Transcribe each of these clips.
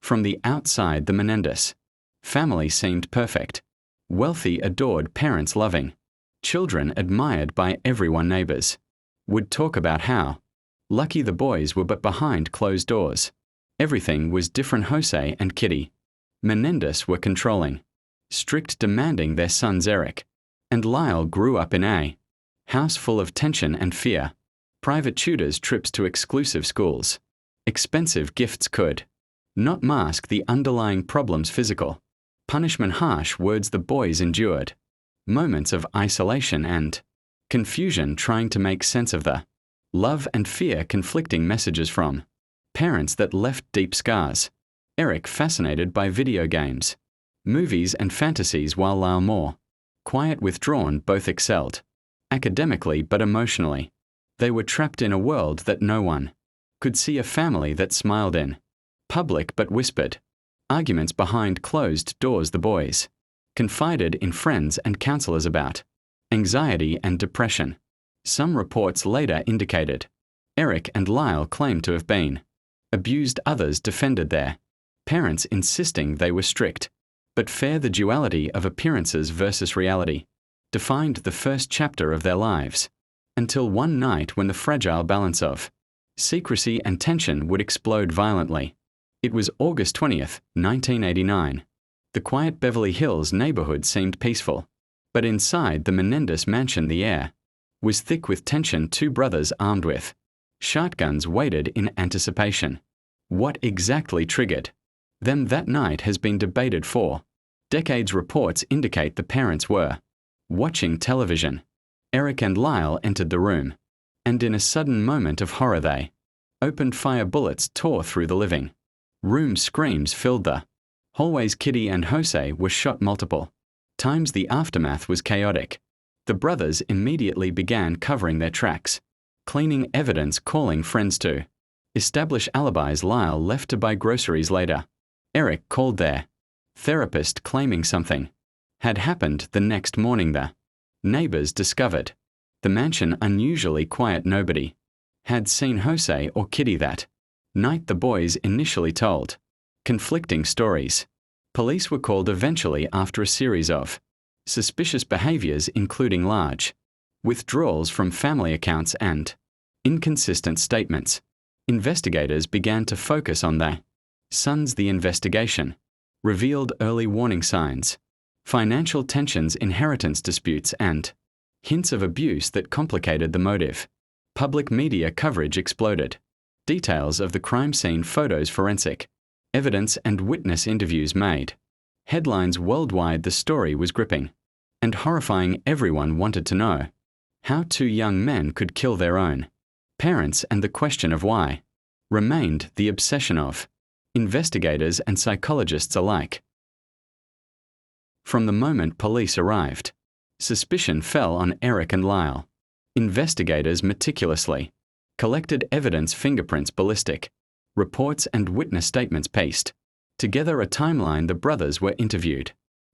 From the outside, the Menendez family seemed perfect. Wealthy, adored, parents loving. Children admired by everyone, neighbors would talk about how lucky the boys were, but behind closed doors, everything was different. Jose and Kitty Menendez were controlling, strict, demanding their sons Eric and Lyle grew up in a house full of tension and fear. Private tutors, trips to exclusive schools, expensive gifts could not mask the underlying problems. Physical punishment, harsh words the boys endured, moments of isolation and confusion, trying to make sense of the love and fear, conflicting messages from parents that left deep scars. Eric fascinated by video games, movies and fantasies, while Lyle more quiet, withdrawn. Both excelled academically but emotionally. They were trapped in a world that no one could see, a family that smiled in public but whispered, arguments behind closed doors. The boys confided in friends and counselors about anxiety and depression. Some reports later indicated Eric and Lyle claimed to have been abused. Others defended their parents, insisting they were strict but fair. The duality of appearances versus reality defined the first chapter of their lives, until one night when the fragile balance of secrecy and tension would explode violently. It was August 20th, 1989. The quiet Beverly Hills neighborhood seemed peaceful, but inside the Menendez mansion the air was thick with tension. Two brothers armed with shotguns waited in anticipation. What exactly triggered them that night has been debated for decades. Reports indicate the parents were watching television. Eric and Lyle entered the room, and in a sudden moment of horror they opened fire. Bullets tore through the living room. Screams filled the hallways. Kitty and Jose were shot multiple times. The aftermath was chaotic. The brothers immediately began covering their tracks, cleaning evidence, calling friends to establish alibis. Lyle left to buy groceries later. Eric called their therapist, claiming something had happened. The next morning the neighbors discovered the mansion unusually quiet. Nobody had seen Jose or Kitty that night. The boys initially told conflicting stories. Police were called eventually after a series of suspicious behaviors, including large withdrawals from family accounts and inconsistent statements. Investigators began to focus on their sons. The investigation revealed early warning signs: financial tensions, inheritance disputes, and hints of abuse that complicated the motive. Public media coverage exploded. Details of the crime scene, photos, forensic evidence, and witness interviews made headlines worldwide. The story was gripping and horrifying. Everyone wanted to know how two young men could kill their own parents, and the question of why remained the obsession of investigators and psychologists alike. From the moment police arrived, suspicion fell on Eric and Lyle. Investigators meticulously collected evidence, fingerprints, ballistic reports, and witness statements, pieced together a timeline. The brothers were interviewed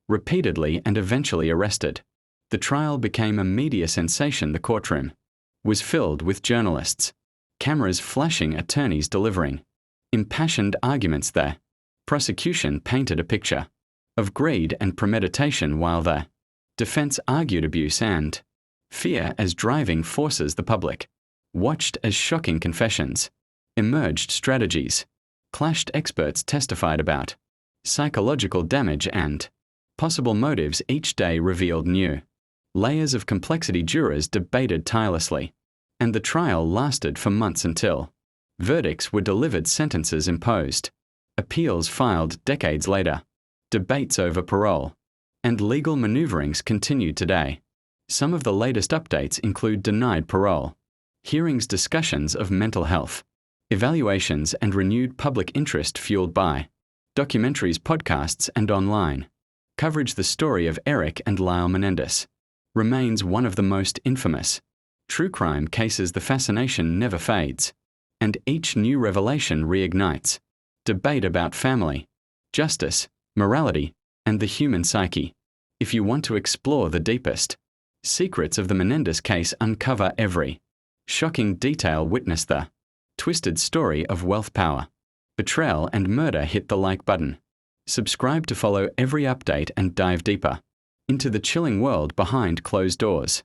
repeatedly and eventually arrested. The trial became a media sensation. The courtroom was filled with journalists, cameras flashing, attorneys delivering impassioned arguments. The prosecution painted a picture of greed and premeditation, while the defense argued abuse and fear as driving forces. The public watched as shocking confessions emerged, strategies clashed. Experts testified about psychological damage and possible motives. Each day revealed new layers of complexity. Jurors debated tirelessly, and the trial lasted for months until verdicts were delivered, sentences imposed, appeals filed. Decades later, debates over parole and legal maneuverings continued today. Some of the latest updates include denied parole hearings, discussions of mental health evaluations, and renewed public interest fueled by documentaries, podcasts, and online coverage. The story of Eric and Lyle Menendez remains one of the most infamous true crime cases. The fascination never fades, and each new revelation reignites debate about family, justice, morality, and the human psyche. If you want to explore the deepest secrets of the Menendez case, uncover every shocking detail, witness the twisted story of wealth, power, Betrayal and murder hit the like button. Subscribe to follow every update and dive deeper into the chilling world behind closed doors.